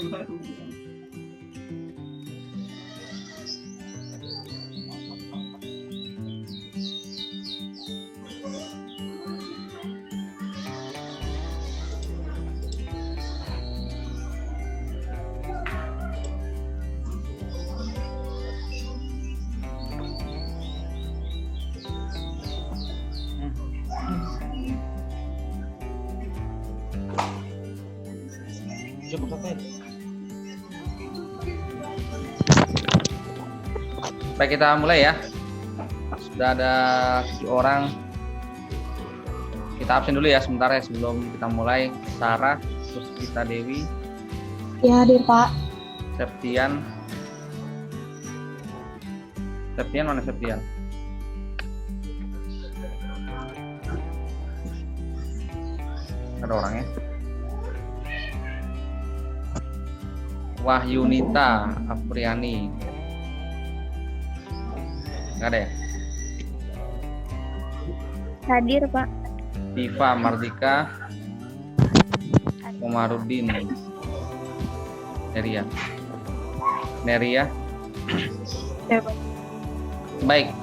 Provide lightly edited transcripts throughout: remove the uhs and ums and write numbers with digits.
Baik, kita mulai ya. Sudah ada 7 orang. Kita absen dulu ya sebentar ya sebelum kita mulai. Sarah, Puspita Dewi. Ya, hadir Pak. Septian. Septian mana Septian? Ada orangnya. Wahyunita Apriani. Nggak ada ya? Hadir Pak. Diva Mardika. Komarudin. Neria. Ya, Pak. Baik,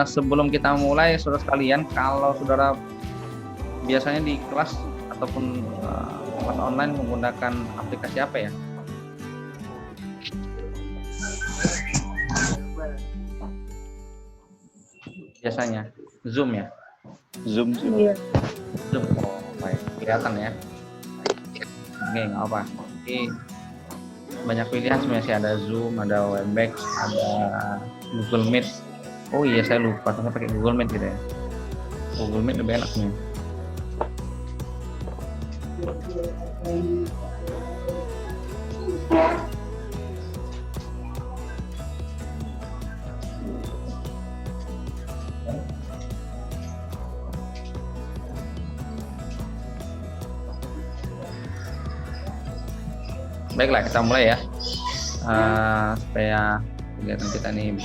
sebelum kita mulai, saudara sekalian, kalau saudara biasanya di kelas ataupun kelas online menggunakan aplikasi apa ya? Biasanya Zoom ya? Zoom. Iya. Zoom. Oh, baik, kelihatan ya. Oke, nggak apa. Oke, banyak pilihan sebenarnya sih, ada Zoom, ada Webex, ada Google Meet. Oh iya, saya lupa, saya pakai Google Meet gitu ya. Google Meet lebih enak nih. Baiklah, kita mulai ya, supaya kegiatan kita ini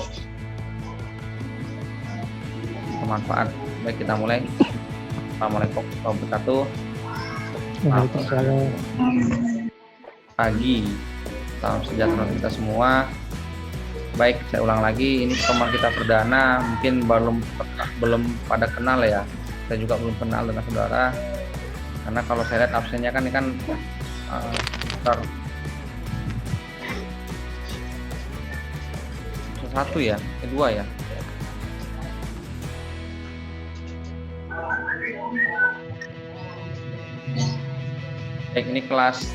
bermanfaat. Baik, kita mulai. Assalamualaikum warahmatullahi wabarakatuh. Waalaikumsalam. Pagi, salam sejahtera kita semua. Baik, saya ulang lagi, ini pertemuan kita perdana. Mungkin belum pada kenal ya. Saya juga belum kenal dengan saudara. Karena kalau saya lihat absennya kan ini kan satu ya, kedua ya. Baik, ini kelas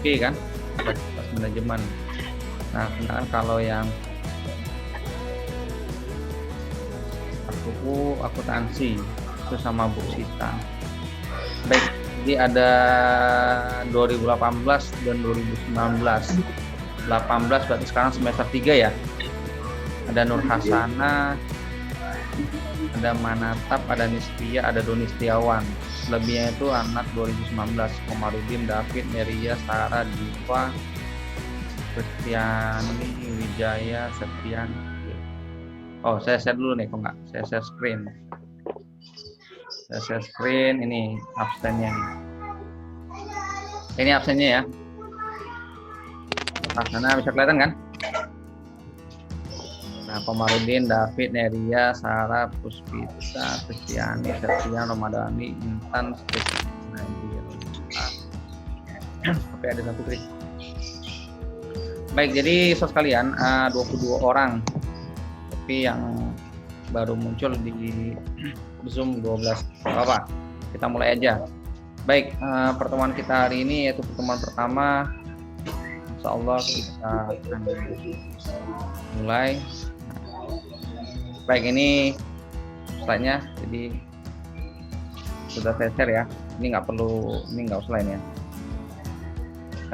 oke kan, kelas manajemen. Nah, sedangkan kalau yang akuntansi itu sama Bu Sita. Baik, jadi ada 2018 dan 2019. 18 berarti sekarang semester 3 ya. Ada Nur Hasana, ada Manatap, ada Nistia, ada Doni Setiawan. Lebihnya itu anak 2019, Komarudin, David, Neria, Sarah, Diva, Kristiani, Wijaya, Septian. Oh, saya share dulu nih, kok nggak? Saya share screen. Saya share screen, ini absennya nih. Ini absennya ya. Nah, sana bisa kelihatan kan? Nah, Komarudin, David, Neria, Sarah, Puspita, Kristiani, Septian, Romadani, Intan, Tapi ada satu Kris. Baik, jadi saudara sekalian, 22 orang. Tapi yang baru muncul di Zoom 12. Apa? Kita mulai aja. Baik, pertemuan kita hari ini yaitu pertemuan pertama. Insyaallah kita akan mulai. Baik, ini slide-nya, jadi sudah saya share ya. Ini nggak usah ini ya,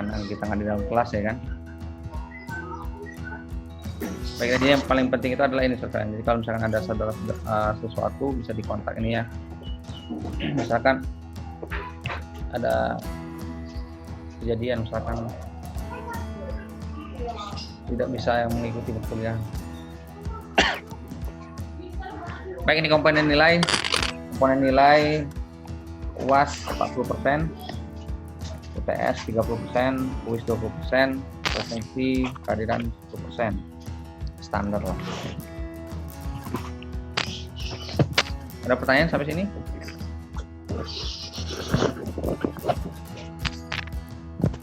karena kita nggak di dalam kelas ya kan. Baik, jadi yang paling penting itu adalah ini saudara. Jadi kalau misalkan ada sesuatu bisa dikontak ini ya. Misalkan ada kejadian, misalkan tidak bisa yang mengikuti perkuliahan. Baik, ini komponen nilai UAS 40%, UTS 30%, kuis 20%, presensi kehadiran 10%. Standar lah. Ada pertanyaan sampai sini?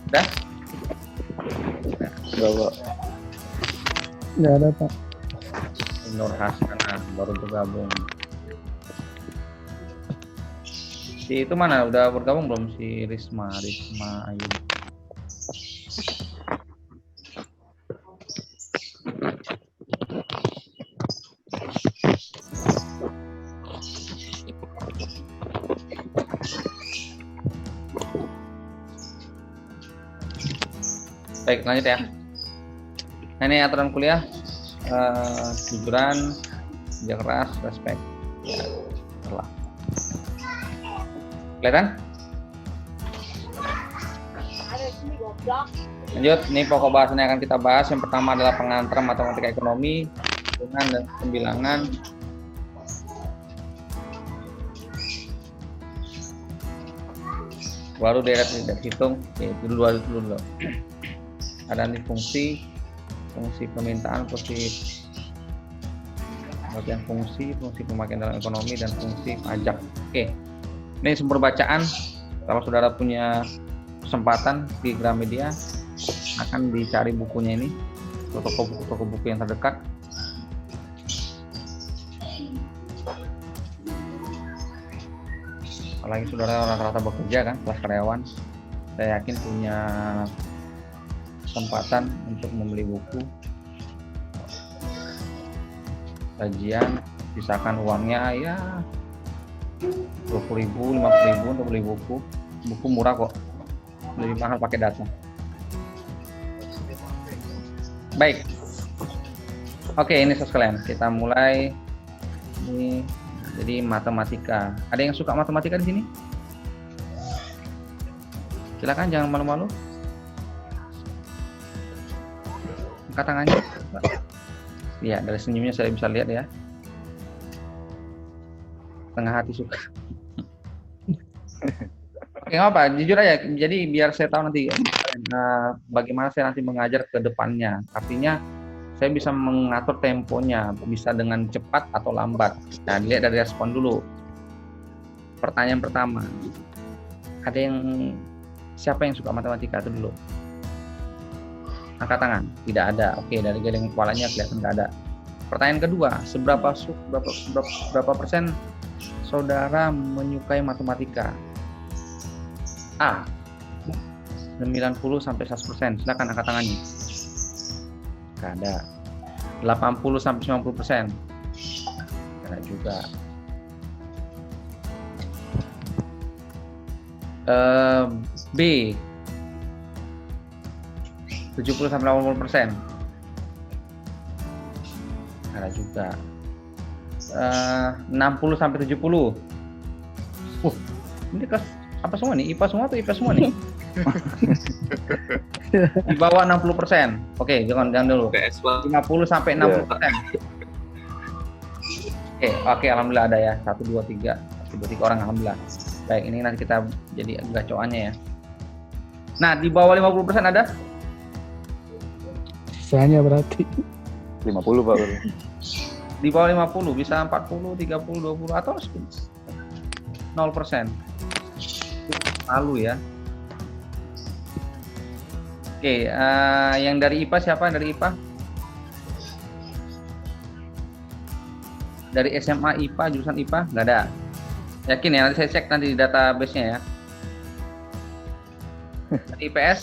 Udah? Enggak, Pak. Nggak ada Pak. Nur Hasanah baru bergabung. Si itu mana? Udah bergabung belum si Risma Ayu? Baik, lanjut ya. Nah, ini aturan kuliah. Jujuran, kerja keras, respect. Ya, telah. Kelihatan? Lanjut, ini pokok bahasan yang akan kita bahas. Yang pertama adalah pengantar matematika ekonomi, hitungan dan pembilangan. Baru deret hitung, itu dulu. Ada nanti fungsi permintaan, fungsi bagian fungsi pemakaian dalam ekonomi, dan fungsi pajak. Oke, ini sumber bacaan. Kalau saudara punya kesempatan di Gramedia, akan dicari bukunya ini, toko buku yang terdekat. Apalagi saudara rata-rata bekerja kan, kelas karyawan, saya yakin punya kesempatan untuk membeli buku kajian, sisakan uangnya ya 20.000, 50.000 untuk beli buku murah kok, lebih mahal pakai data. Baik, oke, ini sekalian kita mulai. Ini jadi matematika. Ada yang suka matematika di sini? Silakan, jangan malu-malu. Angkat tangannya. Ya, dari senyumnya saya bisa lihat ya. Tengah hati suka. Oke, nggak apa, jujur aja. Jadi biar saya tahu nanti bagaimana saya nanti mengajar ke depannya. Artinya saya bisa mengatur temponya, bisa dengan cepat atau lambat. Nah, dilihat dari respon dulu. Pertanyaan pertama. Ada yang siapa yang suka matematika itu dulu? Angkat tangan. Tidak ada. Oke, dari geleng kepalanya kelihatan nggak ada. Pertanyaan kedua, berapa persen saudara menyukai matematika? A, 90 sampai 100%. Silakan angkat tangannya. Nggak ada. 80 sampai 90%. Nggak ada juga. B, 70 sampai 80%. Ada juga. 60 sampai 70. Ini kelas apa semua nih? IPA semua atau IPA semua nih? Di bawah 60%. Oke, jangan dulu. 50 sampai 60%. Oke, alhamdulillah ada ya. 1 2 3. 1 2 3 orang, alhamdulillah. Baik, ini nanti kita jadi gacoannya ya. Nah, di bawah 50% ada? Sisanya berarti 50 Pak. Di bawah 50 bisa 40, 30, 20 atau 0%. Lalu ya. Oke, yang dari IPA siapa? Yang dari IPA? Dari SMA IPA, jurusan IPA? Nggak ada. Yakin ya? Nanti saya cek nanti di database-nya ya. Dari IPS?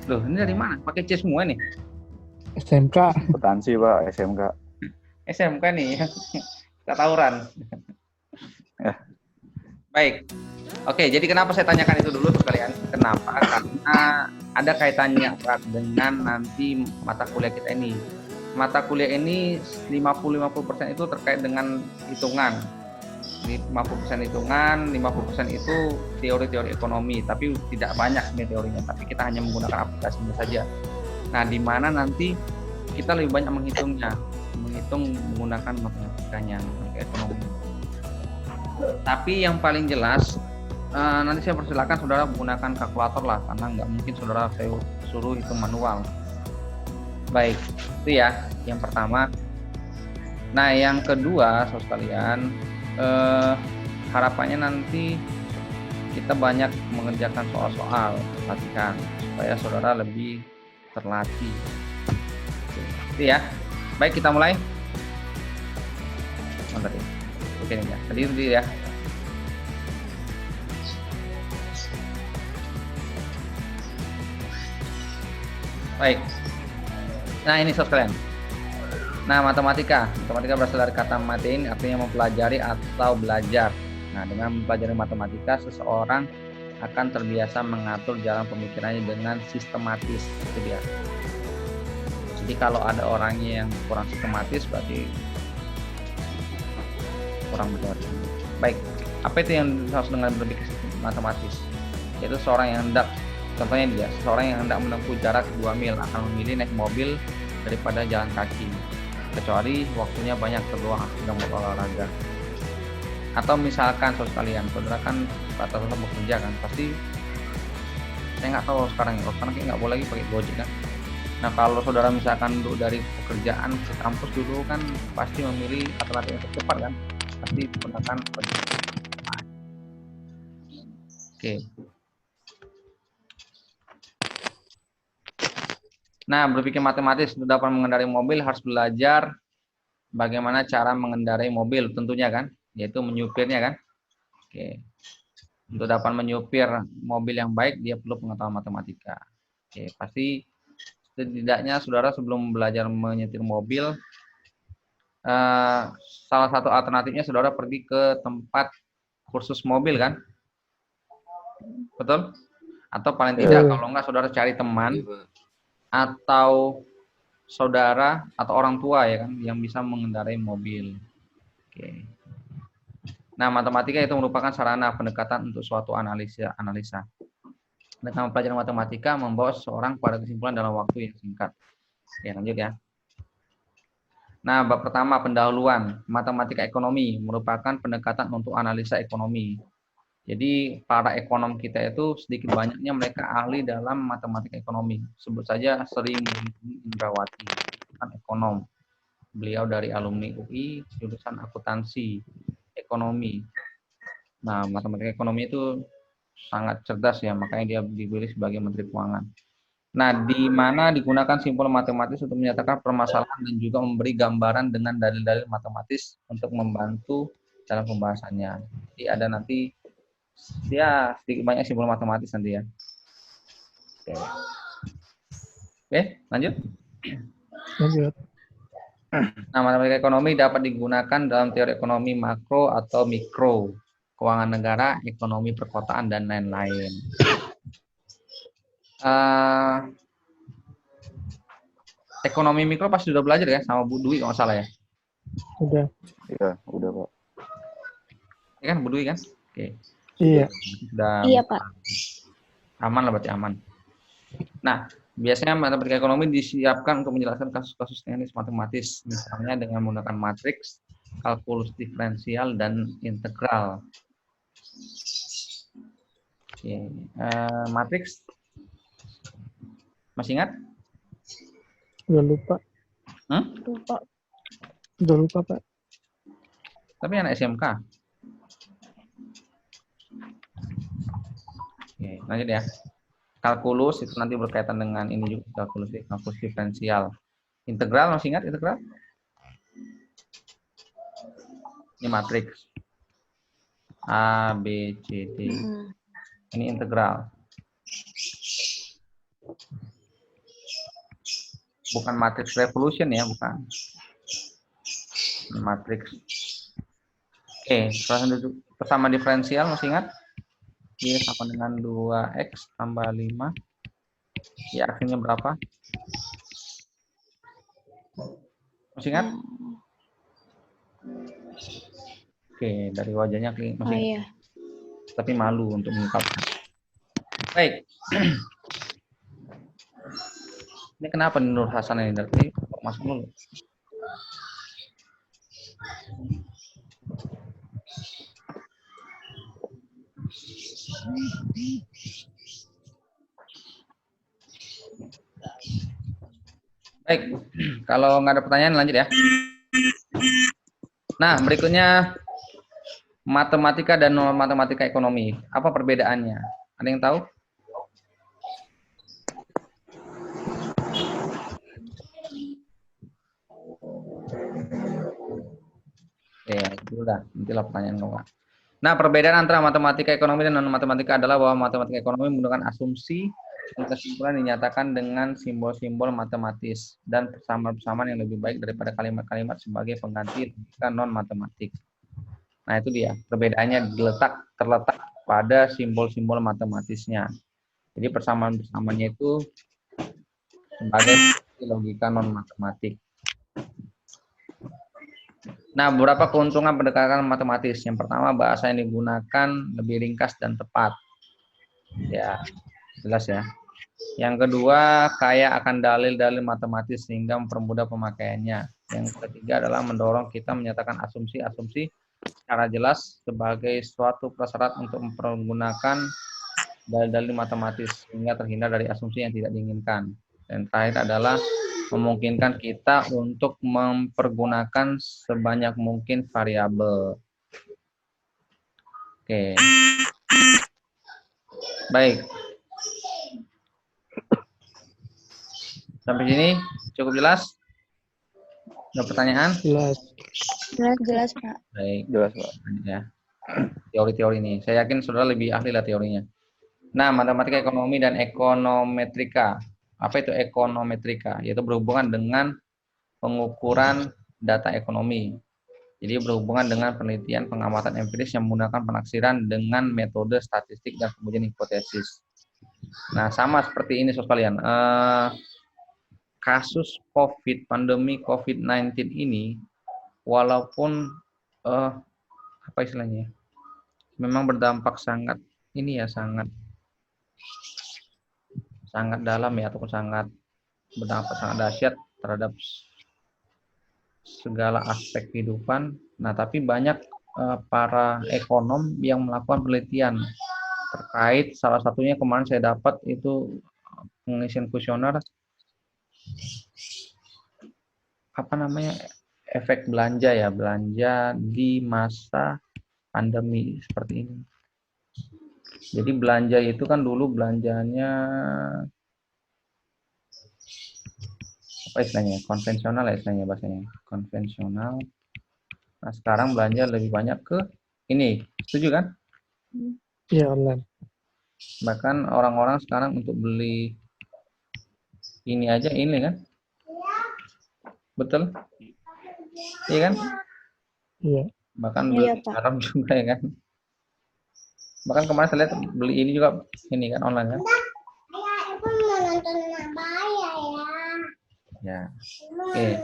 Loh, ini dari mana? Pakai C semua nih? SMK. Akuntansi Pak, SMK. SMK nih. Kita tawuran. Ya. Baik. Oke, jadi kenapa saya tanyakan itu dulu sekalian? Kenapa? Karena ada kaitannya erat dengan nanti mata kuliah kita ini. Mata kuliah ini 50% itu terkait dengan hitungan. 50% hitungan, 50% itu teori-teori ekonomi, tapi tidak banyak nih teorinya, tapi kita hanya menggunakan aplikasinya saja. Nah, di mana nanti kita lebih banyak menghitungnya, menghitung menggunakan matematikanya, ekonomi. Tapi yang paling jelas Nanti saya persilakan saudara menggunakan kalkulator lah, karena nggak mungkin saudara saya suruh hitung manual. Baik, itu ya yang pertama. Nah, yang kedua, saudara sekalian, harapannya nanti kita banyak mengerjakan soal-soal, perhatikan supaya saudara lebih terlatih. Itu ya. Baik, kita mulai. Bentar ya. Oke nih ya. Tadi ya. Baik. Nah, ini saudara sekalian. Nah, matematika berasal dari kata matein, artinya mempelajari atau belajar. Nah, dengan mempelajari matematika, seseorang akan terbiasa mengatur jalan pemikirannya dengan sistematis. Itu dia. Jadi kalau ada orangnya yang kurang sistematis, berarti kurang matematika. Baik, apa itu yang harus dengan berpikir matematis? Yaitu seorang yang hendak, contohnya dia, seseorang yang hendak menempuh jarak 2 mil akan memilih naik mobil daripada jalan kaki, kecuali waktunya banyak terluang sedang berolahraga. Atau misalkan saudara sekalian, saudara kan rata-rata bekerja kan, pasti saya nggak tahu sekarang kayak nggak boleh lagi pakai Gojek kan. Nah, kalau saudara misalkan duduk dari pekerjaan ke kampus dulu kan pasti memilih alternatif yang tercepat kan, pasti menggunakan ojek. Oke. Nah, berpikir matematis untuk dapat mengendarai mobil harus belajar bagaimana cara mengendarai mobil tentunya kan, yaitu menyupirnya kan. Oke. Untuk dapat menyupir mobil yang baik dia perlu pengetahuan matematika. Oke, pasti setidaknya saudara sebelum belajar menyetir mobil, salah satu alternatifnya saudara pergi ke tempat kursus mobil kan, betul? Atau paling tidak kalau enggak saudara cari teman atau saudara atau orang tua ya kan yang bisa mengendarai mobil. Oke. Nah, matematika itu merupakan sarana pendekatan untuk suatu analisa. Dengan mempelajari matematika membawa seseorang pada kesimpulan dalam waktu yang singkat. Oke, lanjut ya. Nah, bab pertama pendahuluan. Matematika ekonomi merupakan pendekatan untuk analisa ekonomi. Jadi para ekonom kita itu sedikit banyaknya mereka ahli dalam matematika ekonomi. Sebut saja Sri Indrawati, kan ekonom. Beliau dari alumni UI, jurusan akuntansi ekonomi. Nah, matematika ekonomi itu sangat cerdas ya, makanya dia dipilih sebagai Menteri Keuangan. Nah, di mana digunakan simbol matematis untuk menyatakan permasalahan dan juga memberi gambaran dengan dalil-dalil matematis untuk membantu dalam pembahasannya. Jadi ada nanti ya sedikit banyak simbol matematis nanti ya. Oke, lanjut. Nah, matematika ekonomi dapat digunakan dalam teori ekonomi makro atau mikro, keuangan negara, ekonomi perkotaan, dan lain-lain. Ekonomi mikro pasti sudah belajar ya sama Bu Dwi kalau nggak salah ya? Udah. Iya, udah Pak. Iya kan Bu Dwi kan? Oke. Iya. Sudah. Iya, Pak. Aman lah berarti aman. Nah, biasanya matematika ekonomi disiapkan untuk menjelaskan kasus-kasus teknis matematis, misalnya dengan menggunakan matriks, kalkulus diferensial, dan integral. Oke. Matriks masih ingat? Udah lupa. Lupa. Udah lupa, Pak. Tapi anak SMK. Oke, lanjut ya. Kalkulus itu nanti berkaitan dengan ini juga, kalkulus diferensial. Integral masih ingat integral? Ini matriks. A, B, C, D. Ini integral. Bukan matriks revolution ya, bukan. Matriks. Oke, persamaan diferensial masih ingat? Y sama dengan 2X tambah 5. Ya, akhirnya berapa? Masih ingat? Oke, dari wajahnya masih ingat. Iya. Tapi malu untuk mengungkapkan. Baik. Ini kenapa Nur Hasan ini dari masuk dulu? Baik, kalau nggak ada pertanyaan lanjut ya. Nah, berikutnya matematika dan non matematika ekonomi. Apa perbedaannya? Ada yang tahu? Ya, itu udah. Nantilah pertanyaan kamu. Nah, perbedaan antara matematika ekonomi dan non matematika adalah bahwa matematika ekonomi menggunakan asumsi dan kesimpulan dinyatakan dengan simbol-simbol matematis dan persamaan-persamaan yang lebih baik daripada kalimat-kalimat sebagai pengganti logika non matematik. Nah, itu dia. Perbedaannya terletak pada simbol-simbol matematisnya. Jadi persamaan-persamaannya itu sebagai logika non matematik. Nah, beberapa keuntungan pendekatan matematis. Yang pertama, bahasa yang digunakan lebih ringkas dan tepat. Ya, jelas ya. Yang kedua, kaya akan dalil-dalil matematis sehingga mempermudah pemakaiannya. Yang ketiga adalah mendorong kita menyatakan asumsi-asumsi secara jelas sebagai suatu prasyarat untuk mempergunakan dalil-dalil matematis sehingga terhindar dari asumsi yang tidak diinginkan. Dan terakhir adalah memungkinkan kita untuk mempergunakan sebanyak mungkin variabel. Oke. Baik. Sampai sini cukup jelas? Ada pertanyaan? Jelas. Jelas, Pak. Baik. Jelas, Pak. Ya. Teori-teori ini. Saya yakin saudara lebih ahli lah teorinya. Nah, matematika ekonomi dan ekonometrika. Apa itu ekonometrika? Yaitu berhubungan dengan pengukuran data ekonomi. Jadi berhubungan dengan penelitian pengamatan empiris yang menggunakan penaksiran dengan metode statistik dan kemudian hipotesis. Nah, sama seperti ini sekalian. Kasus COVID, pandemi COVID-19 ini, walaupun apa istilahnya, memang berdampak sangat sangat dalam ya, ataupun sangat berdampak sangat dahsyat terhadap segala aspek kehidupan. Nah, tapi banyak para ekonom yang melakukan penelitian terkait, salah satunya kemarin saya dapat itu pengisian kuesioner apa namanya, efek belanja ya, belanja di masa pandemi seperti ini. Jadi belanja itu kan dulu belanjanya apa istilahnya, konvensional ya istilahnya, bahasanya konvensional. Nah, sekarang belanja lebih banyak ke ini, setuju kan? Iya, online. Bahkan orang-orang sekarang untuk beli ini aja ini kan, betul? Iya kan? Iya. Bahkan beli Iya, Pak. garam juga ya kan? Bahkan kemarin saya lihat beli ini juga ini kan online kan? Ya, oke.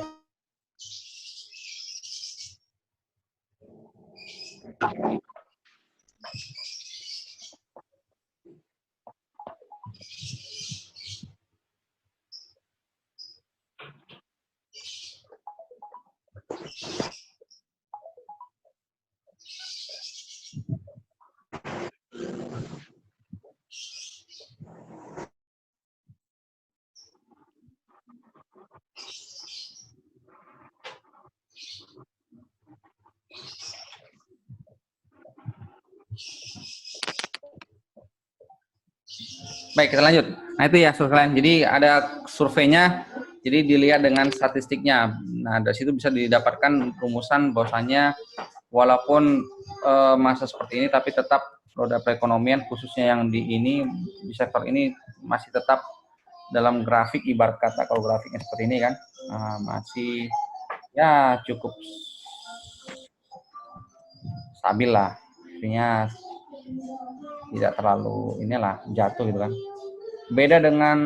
Baik, kita lanjut. Nah, itu ya survei. Jadi ada surveinya, jadi dilihat dengan statistiknya. Nah, dari situ bisa didapatkan rumusan bahwasanya walaupun masa seperti ini, tapi tetap roda perekonomian khususnya yang di sektor ini masih tetap dalam grafik, ibarat kata kalau grafiknya seperti ini kan, masih ya cukup stabil lah, artinya tidak terlalu inilah jatuh gitu kan. Beda dengan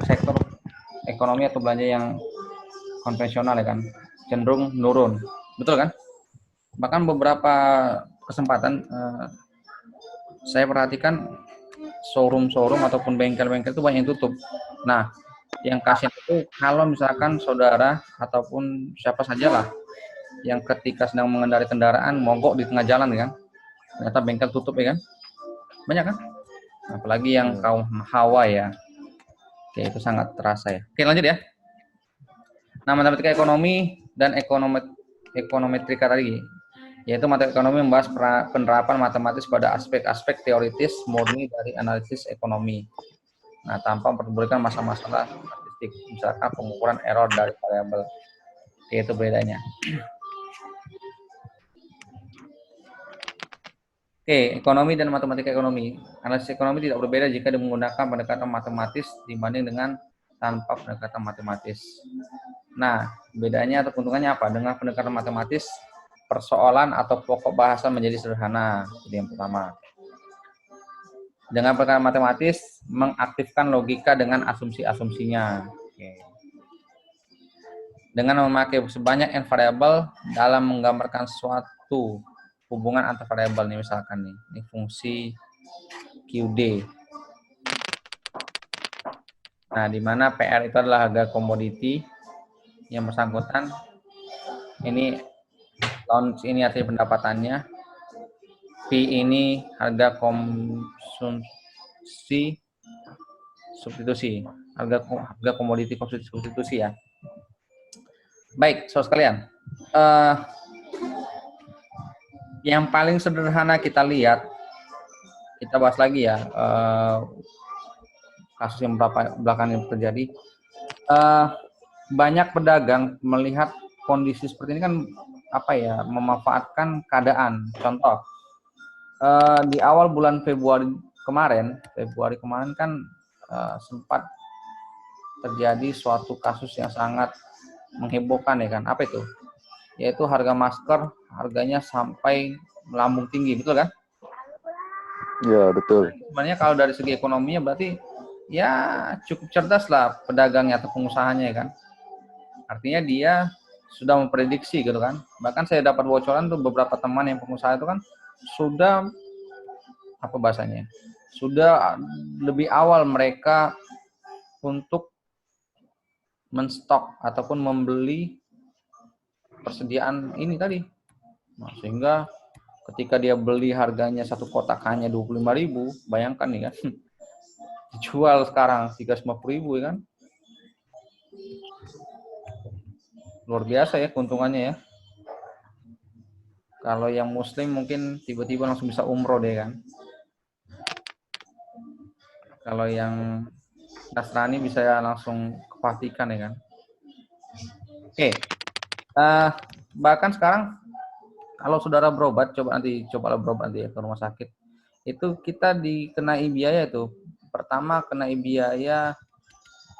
sektor ekonomi atau belanja yang konvensional ya kan, cenderung menurun, betul kan? Bahkan beberapa kesempatan saya perhatikan showroom ataupun bengkel-bengkel itu banyak yang tutup. Nah, yang kasihan itu kalau misalkan saudara ataupun siapa sajalah yang ketika sedang mengendarai kendaraan mogok di tengah jalan kan, ternyata bengkel tutup ya kan, banyak kan? Apalagi yang kaum Hawa ya. Oke, itu sangat terasa ya. Oke, lanjut ya. Nah, matematika ekonomi dan ekonometrika tadi, yaitu matematika ekonomi membahas penerapan matematis pada aspek-aspek teoritis murni dari analisis ekonomi. Nah, tanpa memperdulikan masalah-masalah statistik, misalkan pengukuran error dari variabel. Itu bedanya. Oke, ekonomi dan matematika ekonomi. Analisis ekonomi tidak berbeda jika menggunakan pendekatan matematis dibanding dengan tanpa pendekatan matematis. Nah, bedanya atau keuntungannya apa? Dengan pendekatan matematis, persoalan atau pokok bahasa menjadi sederhana. Jadi yang pertama. Dengan pendekatan matematis, mengaktifkan logika dengan asumsi-asumsinya. Oke. Dengan memakai sebanyak n variabel dalam menggambarkan suatu hubungan antar variabel nih, misalkan nih, ini fungsi QD. Nah, di mana PR itu adalah harga komoditi yang bersangkutan. Ini launch ini artinya pendapatannya. P ini harga konsumsi substitusi, harga komoditi substitusi ya. Baik, saudara sekalian. Yang paling sederhana kita lihat, kita bahas lagi ya, kasus yang belakangan yang terjadi. Banyak pedagang melihat kondisi seperti ini kan memanfaatkan keadaan. Contoh, di awal bulan Februari kemarin kan sempat terjadi suatu kasus yang sangat menghebohkan ya kan. Apa itu? Yaitu harga masker harganya sampai melambung tinggi, betul kan? Ya, betul. Sebenarnya kalau dari segi ekonominya berarti ya cukup cerdas lah pedagangnya atau pengusahanya ya kan. Artinya dia sudah memprediksi gitu kan. Bahkan saya dapat bocoran tuh beberapa teman yang pengusaha itu kan sudah sudah lebih awal mereka untuk menstok ataupun membeli persediaan ini tadi. Nah, sehingga ketika dia beli harganya satu kotak hanya 25.000, bayangkan nih kan. Dijual sekarang 350.000 ya kan. Luar biasa ya keuntungannya ya. Kalau yang muslim mungkin tiba-tiba langsung bisa umroh deh kan. Kalau yang Nasrani bisa langsung ke Vatikan ya kan. Oke. Bahkan sekarang kalau saudara berobat, cobalah berobat nanti ya ke rumah sakit. Itu kita dikenai biaya itu. Pertama kenai biaya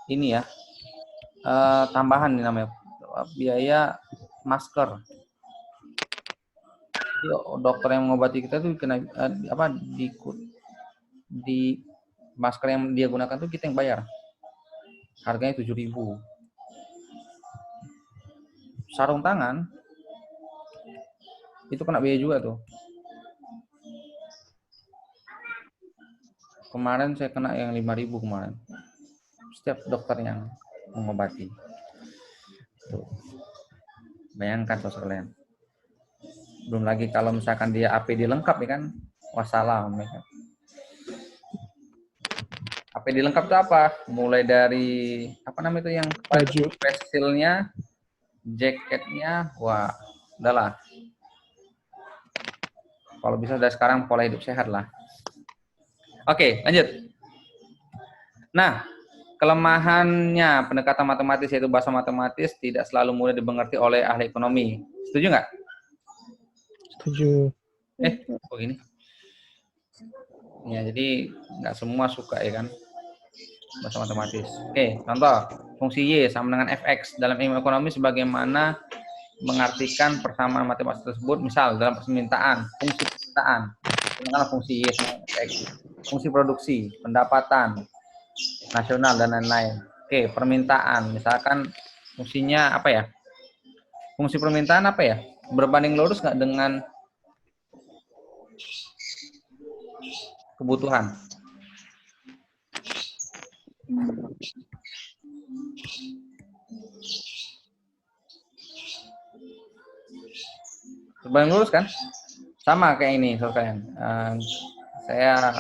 ini ya. Tambahan nih namanya. Biaya masker. Jadi, dokter yang mengobati kita tuh kena di masker yang dia gunakan tuh kita yang bayar. Harganya 7.000. Sarung tangan itu kena biaya juga tuh. Kemarin saya kena yang 5.000 kemarin. Setiap dokter yang mengobati. Tuh. Bayangkan sekalian. Belum lagi kalau misalkan dia APD lengkap ya kan. Wassalam ya kan. APD lengkap itu apa? Mulai dari itu yang Baju. face shield-nya, jaketnya, wah, udahlah. Kalau bisa dari sekarang pola hidup sehat lah. Oke, lanjut. Nah, kelemahannya pendekatan matematis yaitu bahasa matematis tidak selalu mudah dimengerti oleh ahli ekonomi. Setuju nggak? Setuju. Kok gini? Ya, jadi nggak semua suka ya kan bahasa matematis. Oke, contoh fungsi Y sama dengan fx dalam ilmu ekonomi sebagaimana mengartikan persamaan matematis tersebut. Misal dalam permintaan, fungsi permintaan, gunakanlah fungsi Y sama fx. Fungsi produksi, pendapatan nasional dan lain-lain. Oke, permintaan, misalkan fungsinya apa ya? Fungsi permintaan apa ya? Berbanding lurus nggak dengan kebutuhan? Berbanding lurus kan? Sama kayak ini, kalian. Saya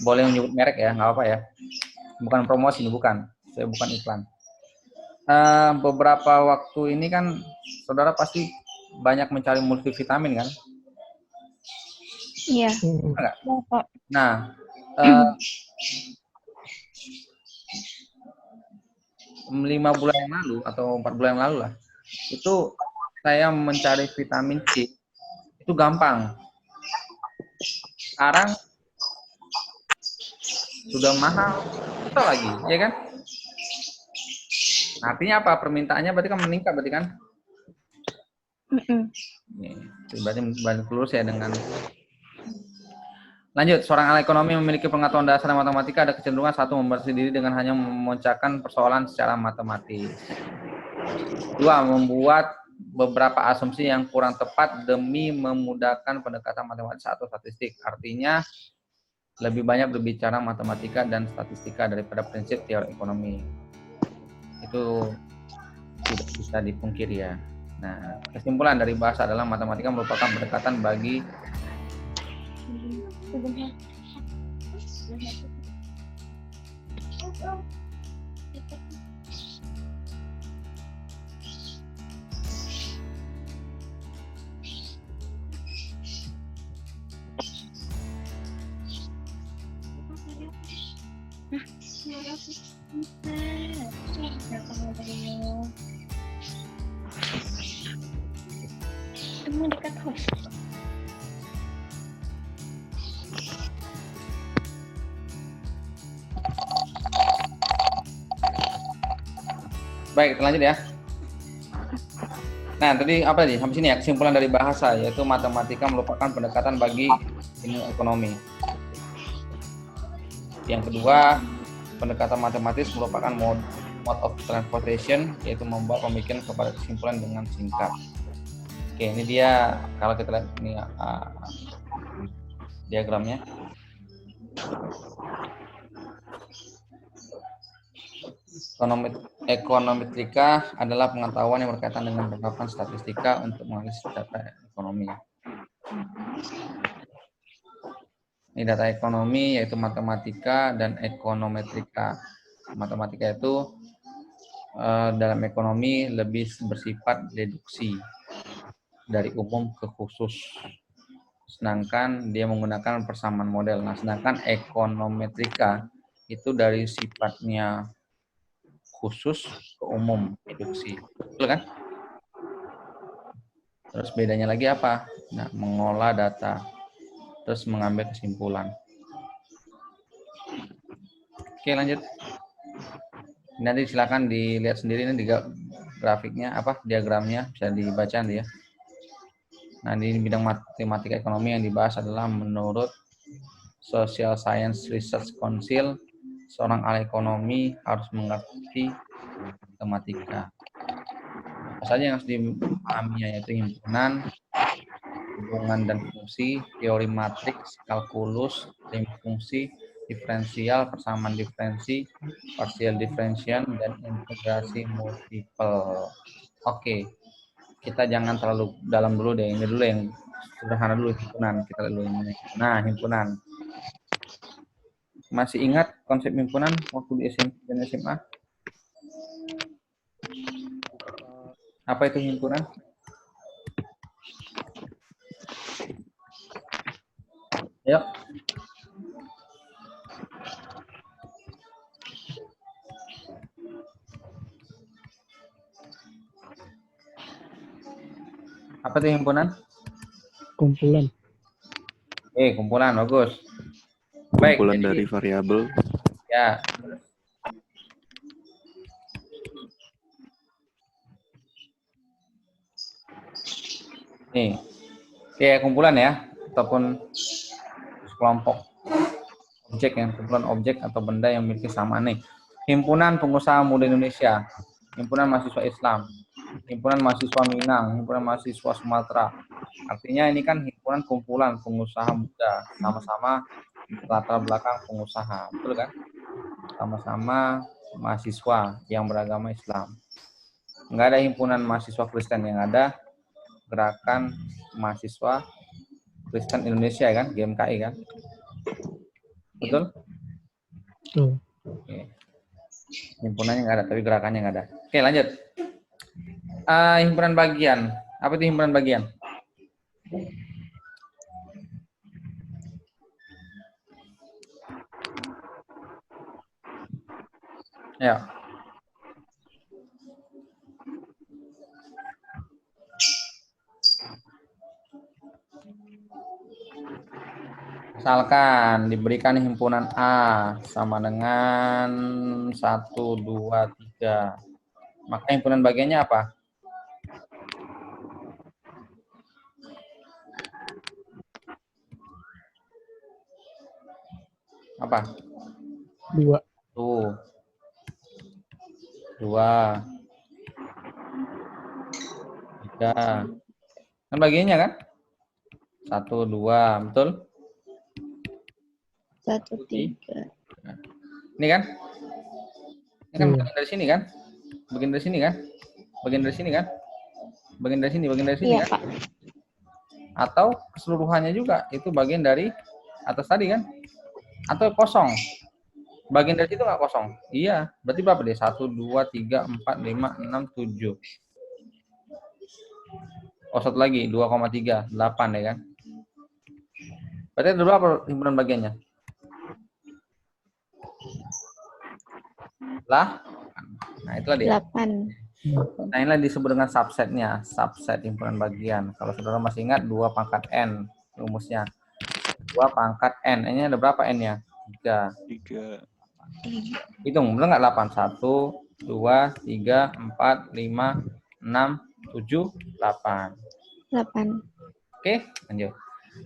boleh menyebut merek ya, nggak apa-apa ya. Bukan promosi, bukan. Saya bukan iklan. Beberapa waktu ini kan saudara pasti banyak mencari multivitamin kan? Iya. Enggak? Iya, Pak. Nah, 5 bulan yang lalu atau 4 bulan yang lalu lah, itu saya mencari vitamin C itu gampang. Sekarang sudah mahal, susah lagi, ya kan? Artinya apa? Permintaannya berarti kan meningkat, berarti kan? Berarti balik lurus ya dengan. Lanjut, seorang ahli ekonomi memiliki pengetahuan dasar matematika ada kecenderungan satu membatasi diri dengan hanya memecahkan persoalan secara matematis. Dua, membuat beberapa asumsi yang kurang tepat demi memudahkan pendekatan matematis atau statistik. Artinya lebih banyak berbicara matematika dan statistika daripada prinsip teori ekonomi. Itu tidak bisa dipungkiri ya. Nah, kesimpulan dari bahasa adalah matematika merupakan pendekatan bagi dekat host. Baik, lanjut ya. Nah, tadi apa tadi? Sampai sini ya, kesimpulan dari bahasa, yaitu matematika merupakan pendekatan bagi ilmu ekonomi. Yang kedua, pendekatan matematis merupakan mode of transportation, yaitu membawa pemikiran kepada kesimpulan dengan singkat. Oke, ini dia, kalau kita lihat ini diagramnya. Ekonometrika adalah pengetahuan yang berkaitan dengan penerapan statistika untuk menganalisis data ekonomi. Ini data ekonomi yaitu matematika dan ekonometrika. Matematika itu dalam ekonomi lebih bersifat deduksi dari umum ke khusus. Sedangkan dia menggunakan persamaan model. Nah, sedangkan ekonometrika itu dari sifatnya khusus ke umum, deduksi. Betul kan? Terus bedanya lagi apa? Nah, mengolah data, terus mengambil kesimpulan. Oke, lanjut. Nanti silakan dilihat sendiri ini di grafiknya, diagramnya bisa dibaca nanti ya. Nah, di bidang matematika ekonomi yang dibahas adalah menurut Social Science Research Council, seorang ahli ekonomi harus mengerti matematika. Apa saja yang harus dipahaminya, yaitu himpunan, hubungan dan fungsi, teori matriks, kalkulus, lim fungsi, diferensial, persamaan diferensi, partial differential, dan integrasi multiple. Oke, kita jangan terlalu dalam dulu deh. Ini dulu yang sederhana dulu, himpunan. Kita dulu ini. Nah, himpunan. Masih ingat konsep himpunan waktu di SMP dan SMA? Apa itu himpunan? Ayo. Apa itu himpunan? Kumpulan. Kumpulan, bagus. Baik, Kumpulan jadi, dari variabel. Ya. Nih, kayak kumpulan ya, ataupun kelompok objek yang kumpulan objek atau benda yang memiliki kesamaan nih. Himpunan Pengusaha Muda Indonesia, Himpunan Mahasiswa Islam, Himpunan Mahasiswa Minang, Himpunan Mahasiswa Sumatera. Artinya ini kan himpunan kumpulan pengusaha muda, sama-sama latar belakang pengusaha, betul kan? Sama-sama mahasiswa yang beragama Islam. Nggak ada himpunan mahasiswa Kristen, yang ada Gerakan Mahasiswa Kristen Indonesia kan, GMKI kan. Betul? Tuh. Oke. Himpunannya nggak ada, tapi gerakannya nggak ada. Oke, lanjut. Himpunan bagian. Apa itu himpunan bagian? Ya. Misalkan diberikan himpunan A sama dengan 1, 2, 3. Maka himpunan bagiannya apa? Apa? 2. Tuh. 2, 3. Kan bagiannya kan? 1, 2, betul? 1, 3. Ini kan? Ini kan bagian dari sini kan? Bagian dari sini kan? Bagian dari sini kan? Bagian dari sini, bagian dari sini Iya, kan? Pak. Atau keseluruhannya juga itu bagian dari atas tadi kan? Atau kosong? Bagian dari situ nggak kosong? Iya. Berarti berapa deh? 1, 2, 3, 4, 5, 6, 7. Oh, satu lagi. 2,3. 8 ya kan? Berarti ada berapa himpunan bagiannya? Lah? Nah, itulah dia. 8. Nah, inilah disebut dengan subsetnya. Subset himpunan bagian. Kalau saudara masih ingat, 2 pangkat N rumusnya. 2 pangkat N. Ini ada berapa N-nya? 3. 3. Hitung, benar nggak 8? 1, 2, 3, 4, 5, 6, 7, 8. 8. Oke, lanjut.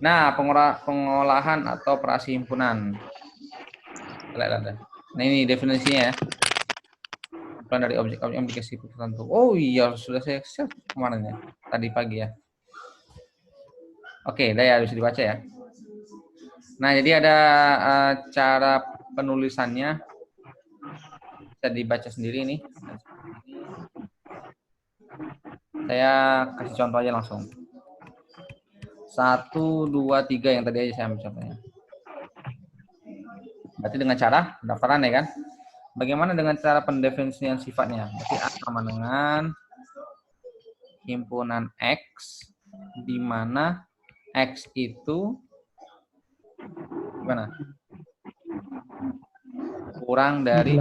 Nah, pengolahan atau operasi himpunan. Lihat. Nah, ini definisinya ya. Himpunan dari objek-objek aplikasi tertentu. Oh iya, sudah saya share kemarin ya. Tadi pagi ya. Oke, dah ya, bisa dibaca ya. Nah, jadi ada cara penulisannya. Bisa dibaca sendiri nih. Saya kasih contoh aja langsung. 1, 2, 3 yang tadi aja saya ambil contohnya. Berarti dengan cara pendaftaran ya kan? Bagaimana dengan cara pendefinisian sifatnya? Berarti A sama dengan himpunan X, di mana X itu gimana? Kurang dari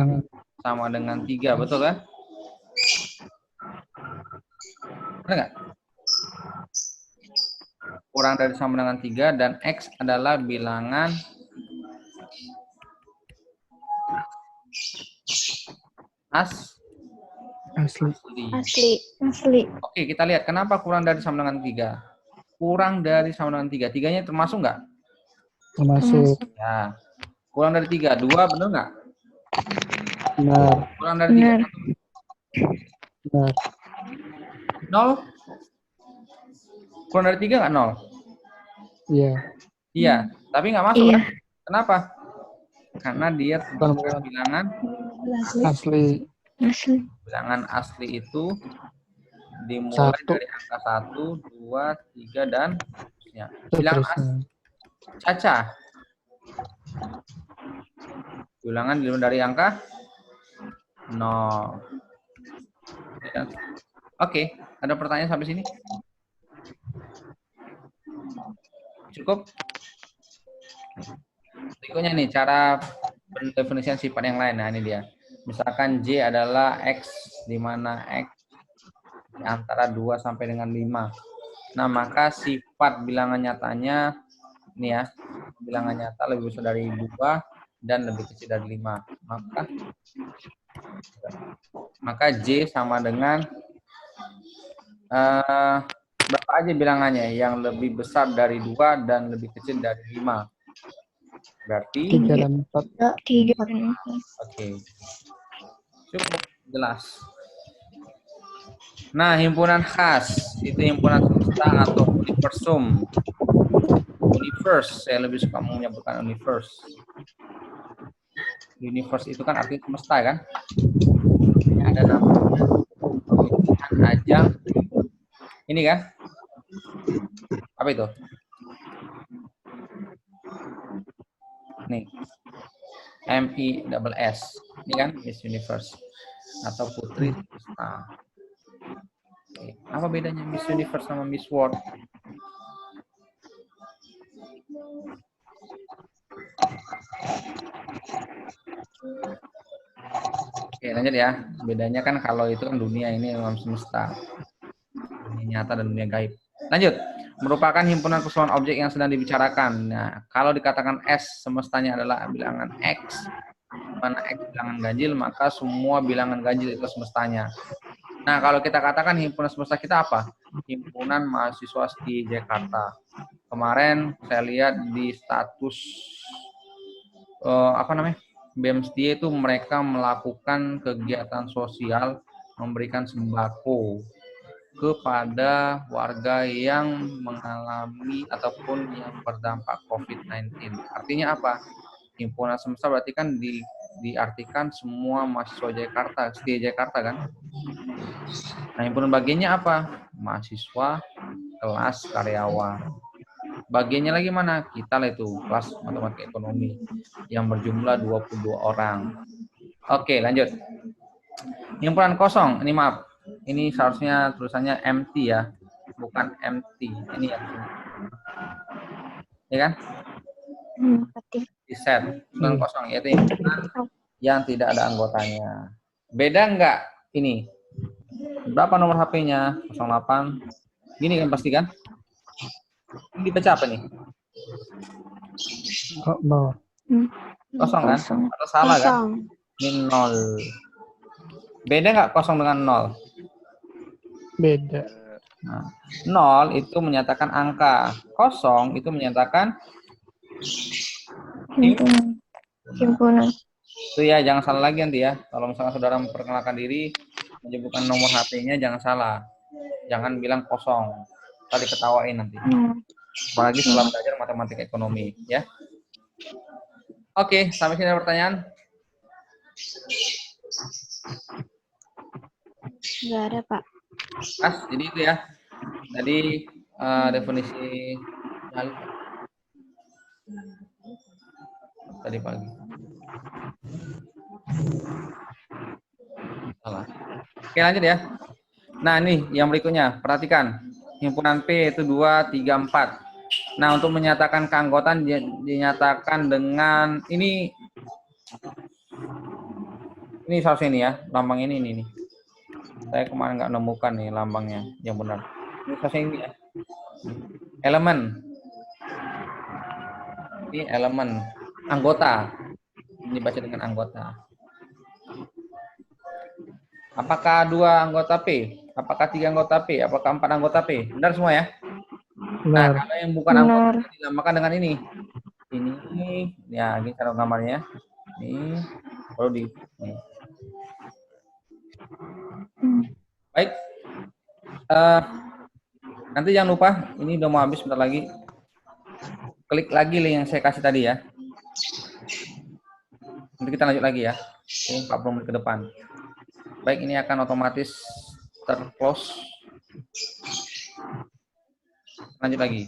sama dengan 3, betul kan? Benar nggak? Kurang dari sama dengan 3 dan X adalah bilangan Asli. Oke, kita lihat kenapa kurang dari sama dengan 3. Kurang dari sama dengan 3. 3-nya termasuk nggak? Termasuk. Ya. Kurang dari 3. 2 benar nggak? Benar. Kurang dari 3. Benar. 0? Kurang dari 3 nggak 0? Iya. Iya, tapi nggak masuk Iya. kan? Kenapa? Karena dia termasuk bilangan Asli. bilangan asli itu dimulai 1. dari angka 1, 2, 3 dan seterusnya. Bilangan asli caca. Bilangan dari angka 0. Ya. Oke, ada pertanyaan sampai sini? Cukup? Berikutnya nih cara pendefinisian sifat yang lain. Nah, ini dia. Misalkan J adalah X, di mana X antara 2 sampai dengan 5. Nah, maka sifat bilangan nyatanya, ini ya, bilangan nyata lebih besar dari 2 dan lebih kecil dari 5. Maka J sama dengan berapa aja bilangannya? Yang lebih besar dari 2 dan lebih kecil dari 5. Berarti 3 dan 4. 3 dan 4. Oke. Cukup jelas. Nah, himpunan khas itu himpunan semesta atau universum. Universe, saya lebih suka menyebutkan universe. Universe itu kan artinya semesta kan? Ini ada namanya pemilihan ajang. Ini kan? Apa itu? Nih, MISS. Ini kan Miss Universe atau Putri Semesta. Oke. Apa bedanya Miss Universe sama Miss World? Oke, lanjut ya. Bedanya kan kalau itu kan dunia, ini alam semesta. Dunia nyata dan dunia gaib. Lanjut. Merupakan himpunan keseluruhan objek yang sedang dibicarakan. Nah, kalau dikatakan S semestanya adalah bilangan X, mana X bilangan ganjil, maka semua bilangan ganjil itu semestanya. Nah, kalau kita katakan himpunan semesta kita apa? Himpunan mahasiswa di Jakarta. Kemarin saya lihat di status BEMSDIE itu mereka melakukan kegiatan sosial memberikan sembako kepada warga yang mengalami ataupun yang berdampak COVID-19. Artinya apa? Himpunan semesta berarti kan diartikan semua mahasiswa Jakarta, di Jakarta kan? Nah, himpunan bagiannya apa? Mahasiswa, kelas, karyawan. Bagiannya lagi mana? Kita lah itu, kelas matematika ekonomi yang berjumlah 22 orang. Oke, lanjut. Himpunan kosong, ini maaf. Ini seharusnya tulisannya empty ya, bukan empty. Ini ya. Ya kan? Di set, himpunan kosong, yaitu himpunan yang tidak ada anggotanya. Beda enggak ini? Berapa nomor HP-nya? 08. Gini kan pasti kan? Ini dibaca apa nih? Oh, no. Kosong kan? Atau salah kan? Ini 0. Beda nggak kosong dengan 0? Beda. Nah, 0 itu menyatakan angka. Kosong itu menyatakan Himpunan. itu ya, jangan salah lagi nanti ya. Kalau misalnya saudara memperkenalkan diri, menyebutkan nomor HP-nya jangan salah. Jangan bilang kosong. Tadi ketawain nanti. Apalagi setelah belajar matematika ekonomi, ya. Oke, sampai sini ada pertanyaan? Nggak ada, Pak. Mas, jadi itu ya. Tadi definisi nyali. Tadi pagi. Salah. Oke, lanjut ya. Nah, ini yang berikutnya. Perhatikan. Himpunan P itu 2, 3, 4. Nah, untuk menyatakan keanggotaan dinyatakan dengan ini seharusnya ini ya, lambang ini nih. Saya kemarin nggak nemukan nih lambangnya yang benar. Ini seharusnya ini ya. Elemen. Ini elemen anggota. Ini baca dengan anggota. Apakah 2 anggota P? Apakah 3 anggota P? Apakah 4 anggota P? Benar semua ya? Nah, Benar. kalau yang bukan anggota dinamakan dengan ini. Ini ya, ini cara gambarnya. Ini perlu di ini. Baik. Nanti jangan lupa, ini udah mau habis bentar lagi. Klik lagi link yang saya kasih tadi ya. Nanti kita lanjut lagi ya. Ini 40 menit ke depan. Baik, ini akan otomatis terclose. Lanjut lagi.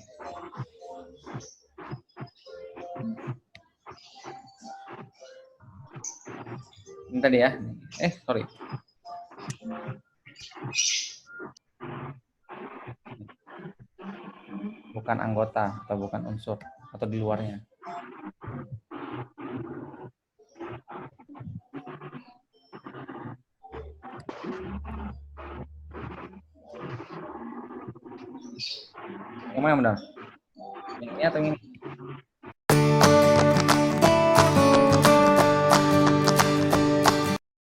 Ini tadi ya. Sorry. Bukan anggota atau bukan unsur atau di luarnya. Yang mana benar? Yang ini atau yang ini?